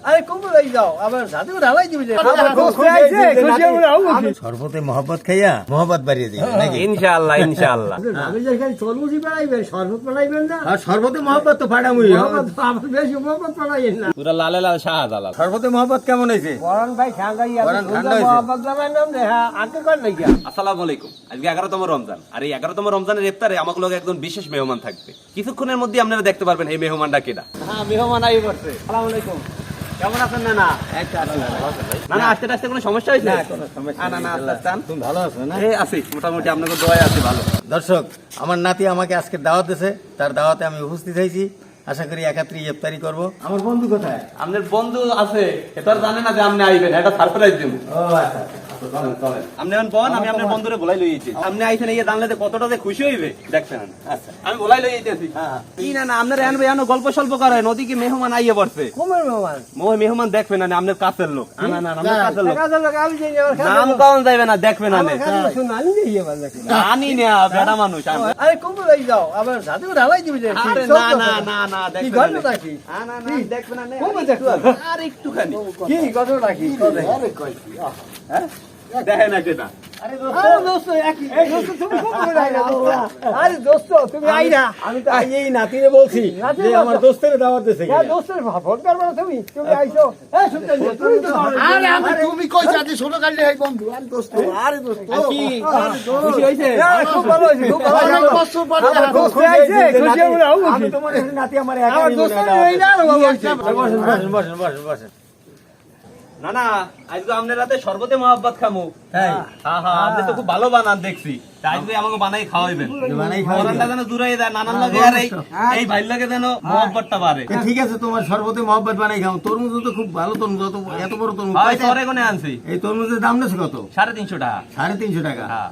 আরে কবে যাই যাও আবার সাথে ঢালাই দিবি শরবতে মহব্বত খাইয়া মহব্বত বাড়িয়ে দিবে নাকি? ইনশাআল্লাহ ইনশাআল্লাহ। ভাবি যে খালি তরমুজই বানাইবেন শরবত বানাইবেন না আর শরবতে মহব্বত তো ফাটামুই আমার বেশি মহব্বত বানাইবেন না পুরা লালে লাল শাহজালাল। শরবতে মহব্বত কেমন হয়েছে? বরং ভাই ঠান্ডাই বরং ঠান্ডা হয়েছে। মহব্বত বানাই নাম রে হ্যাঁ আগে কর নাই আসসালামু আলাইকুম। আজকে 11তম রমজান, আর এই 11তম রমজানের ইফতারে আমাকে লোক একজন বিশেষ মেহমান থাকবে। কিছুক্ষণের মধ্যে আপনারা দেখতে পারবেন এই মেহমানটা কেডা। হ্যাঁ, মেহমান আই পড়ছে। আসসালামু আলাইকুম। কেমন আছেন নানা? নানা আসতে আসতে কোনো সমস্যা হয়েছে? না না আসতেন। তুমি ভালো আছো না? এই আছি মোটামুটি, আপনাকে দোয়ায় আছি ভালো। দর্শক, আমার নাতি আমাকে আজকে দাওয়াত দিয়েছে, তার দাওয়াতে আমি উপস্থিত হয়েছি। আশা করি একাত্রে ইফতারি করব। আমার বন্ধু কোথায়? আপনার বন্ধু আছে, এটা আর জানে না যে আপনি আইবেন, এটা সারপ্রাইজ দিব। ও আচ্ছা, আপনি এখন বল, আমি আপনার বন্ধুরে বলাই লইয়েছি। আপনি আইছেন এই জানলে যে কতটা যে খুশি হইবে দেখছেন। আচ্ছা, আমি বলাই লইয়েছি। কি না না আপনার এখন ভাই গল্প স্বল্প করে নদী কি মেহমান আইয়ে পড়ছে। কোমের মেহমান মেহমান দেখবেন না আপনার কাছের লোক। না না আপনার কাছের লোক কাজের লোক আমি যাই আমার নাম কাউন যাইবে না, দেখবেন না শুনুন আমি যাই এবার নাকি জানি না বেটা মানুষ। আরে কবে যাই যাও আবার সাথে ঢালাই দিবি আরে না না না না কি দেখবেন ঘটনা কি না না না দেখবেন না। কবে দেখো আর একটুখানি কি ঘটনা কি আরে কই হ্যাঁ দেখেন না কেটা। আরে দোস্ত একই এই দোস্ত তুমি কবে আইলা আরে দোস্ত তুমি আইলা আমি তো এই নাতিরে বলছি যে আমার দোস্তের দাওয়াত দিয়েছে। ইয়া দোস্তের ফোন করবে না তুমি আইছো এই শুনতে তুমি তো আরে আমি তুমি কইছ আজ ছোট কালি হই বন্ধু আরে দোস্ত আরে দোস্ত কি খুশি হইছে? খুব ভালো হইছে খুব ভালো অনেক হইছে বছর পরে দোস্ত আইছে খুশি হইলো আমি তোমার নাতি আমার একা আমার দোস্ত হইলা আর বাবা হইছে বসেন বসেন বসেন বসেন। না না আজকে আপনার রাতে শরবতে মহব্বত খামু। তাই? হ্যাঁ হ্যাঁ, আপনি তো খুব ভালো বানান দেখছি। তাই আজকে আমাকে বানাই খাওয়াইবেন। বানাই খাওয়াইবেন। কোরআনটা যেন দূরে যায়, নানার লাগে আর এই ভাইয়ের লাগে যেন মহব্বতটা বাড়ে। ঠিক আছে, তোমার শরবতে মহব্বত বানাই খাও। তরমুজ তো খুব ভালো তরমুজ, এত বড় তরমুজ। হয় সরে কোনে আনছি এই তরমুজের দাম নেছে কত? 350 টাকা। 350 টাকা। হ্যাঁ।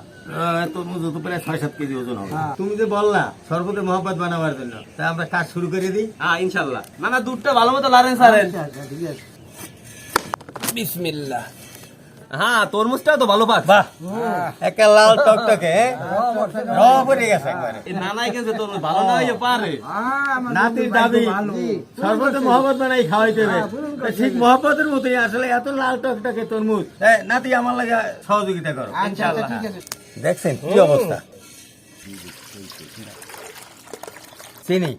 তরমুজ তো প্রায় 6-7 কেজি ওজন হবে। তুমি যে বললা শরবতে মহব্বত বানাবার জন্য, তা আমরা কাজ শুরু করে দিই। হ্যাঁ ইনশাআল্লাহ। না না দুধটা ভালো মতো লারেন সারেন। ঠিক আছে বিসমিল্লাহ। হ্যাঁ তরমুজটা তো ভালো পাক। বাহ, একটা লাল টকটকে রব পড়ে গেছে একবারে। এই নানাই কেন তরমুজ ভালো না হইয়ে পারে। নাতির দাবি শরবতে মহব্বত বানাই খাওয়াইতে হবে। ঠিক মহব্বতের মতোই আসলে এত লাল টকটকে তরমুজ। নাতি আমার লাগে সহযোগিতা করো। ইনশাআল্লাহ। দেখছেন কি অবস্থা? চিনি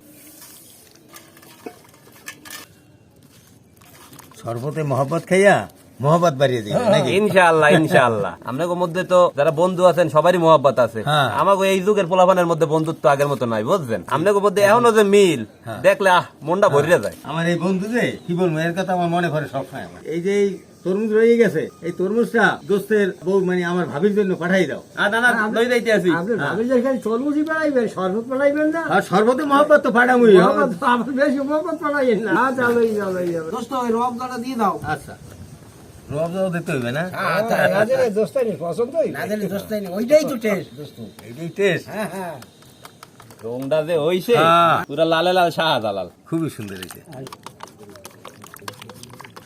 শরবতে মহব্বত খাইয়া মহব্বত বাড়িয়ে দিবে নাকি? ইনশাআল্লাহ ইনশাআল্লাহ। আপনাদের মধ্যে তো যারা বন্ধু আছেন সবারই মহব্বত আছে। হ্যাঁ। আমাকে এই যুগের পোলাপানের মধ্যে বন্ধুত্ব আগের মতো নাই, বুঝছেন? আপনাদের মধ্যে এখনো যে মিল দেখলে মনটা ভরিয়ে যায়। আমার এই বন্ধু যে কি বলবো, এর কথা আমার মনে পড়ে সবসময়। এই যে এই তরমুজ রয়ে গেছে, এই তরমুজটা দোস্তের বউ মানে আমার ভাবির জন্য পাঠাই দাও। না না দই দিতে আছি। আপনি ভাবি যে খালি তরমুজই বানাইবেন শরবত বানাইবেন না আর শরবতে মহব্বত তো ফাটামুই। আমার বেশি মহব্বত বানাইবেন না চালোই চালোই দোস্ত ওই রবদাটা দিয়ে দাও আচ্ছা, রবজাও দিতে হইবে না? না দিলে দোস্তাই নেই পছন্দই না দিলে দোস্তাই নেই ওইটাই তো টেস্ট দোস্ত এইটাই টেস্ট। হ্যাঁ হ্যাঁ রংটা যে হইছে হ্যাঁ। পুরা লালে লাল শাহজালাল। খুবই সুন্দর হয়েছে।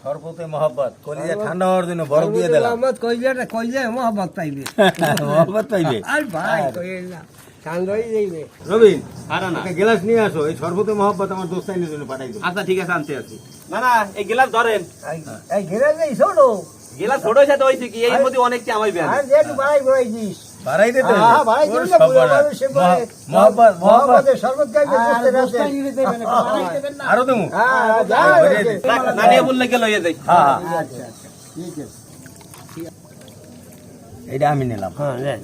শরবতে মহব্বত কলিজা ঠান্ডা হওয়ার জন্য বরফ দিয়ে দিলাম। মোহাম্মদ কইলে মোহাম্মদ পাইবে মহব্বত পাইবে। আর ভাই কইল না কান্দই যাইবে রবিন, আরে না একটা গ্লাস নিয়ে আসো। এই শরবতে মহব্বত আমার দোস্তাইনের জন্য পাঠাই দেবো। আচ্ছা ঠিক আছে আনতে আছি। না না এই গিলাস ধরেন। এই ঘেরা যাই ছোট গিলাস ছোট সাথে হইছে কি এই মধ্যে অনেকটা আমাই বেন। আর যেটু বাড়াই বাড়াই দিস বাড়াই দিতে হবে। হ্যাঁ বাড়াই দিবি না পুরো মানুষ সে বলে মহব্বত মোহাম্মদের শরবত খাইবে দোস্তের আছে আরো দেবো। হ্যাঁ যা না নিয়ে বললে গেল ইয়ে যাই। হ্যাঁ, আচ্ছা ঠিক আছে এটা আমি নিলাম। হ্যাঁ নেন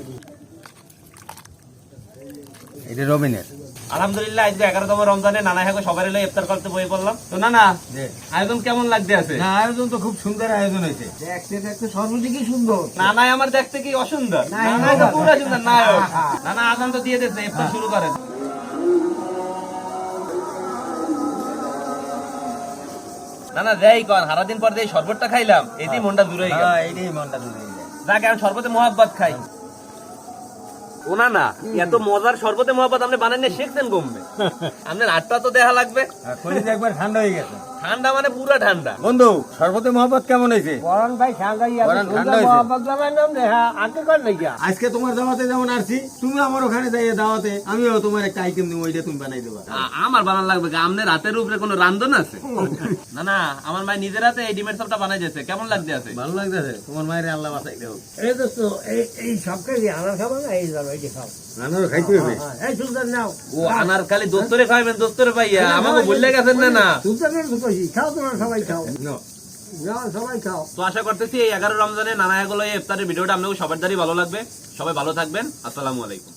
এটা রবিনের। আলহামদুলিল্লাহ আজকে 11তম রমজানে নানা হাগো সবাই মিলে ইফতার করতে বই পড়লাম। তো নানা আয়োজন কেমন লাগতে আছে? না, আয়োজন তো খুব সুন্দর আয়োজন হয়েছে। দেখতে দেখতে সর্বদিকে সুন্দর নানাই আমার দেখতে কি অসুন্দর? নানাই তো পুরো সুন্দর নায়ক। নানা আজান তো দিয়ে দিয়েছে, ইফতার শুরু করেন। নানা যাই কন সারাদিন পর দিয়ে শরবতটা খাইলাম, এতেই মনটা দূরে হয়ে গেল। হ্যাঁ, এইটাই মনটা দূরে হয়ে যায়। যাকে আমি শরবতে মহব্বত খাই। ও না না এত মজার শরবতে মহব্বত আপনি বানান নিয়ে শিখছেন কমবে। আপনার আটটা তো দেখা লাগবে। আর কলিজা একবার ঠান্ডা হয়ে গেছে। ঠান্ডা মানে পুরা ঠান্ডা। বন্ধু শরবতে মহব্বত কেমন হয়েছে? বরণ ভাই ঠান্ডা ইয়া বরণ ঠান্ডা হয়েছে। বদলাবার নাম রে হ্যাঁ আগে কর লাগিয়া আজকে তোমার দাওয়াতে যেমন আসছি, তুমি আমার ওখানে যাই দাওয়াতে, আমিও তোমার একটা আইটেম দিব, ওইটা তুমি বানাই দেবা। আমার বানান লাগবে কি? আমনের রাতের উপরে কোনো রান্ধন আছে? না না, আমার ভাই নিজের হাতে এই ডিমের চপটা বানাই দিয়েছে। কেমন লাগতে আছে? ভালো লাগতেছে? তোমার মায়ের আল্লাহ বাঁচাইতে হোক। এই দোস্ত এই সব কাজে আনার খাবো না, এই যাবো এই খাও। রান্নারও খাইতে হবে। এই সুলতান নাও। ও আনার খালি দোস্তরে খাইবেন, দোস্তরে পাইয়া আমাকে ভুলে গেছেন না না। সুলতানের তো কইছি খাও, তোমরা সবাই খাও, নাও। যাও সবাই খাও। তো আশা করতেছি এই 11 রমজানে নানা এগুলো ইফতারের ভিডিওটা আপনাদের সবার দ্বারাই ভালো লাগবে। সবাই ভালো থাকবেন। আসসালামু আলাইকুম।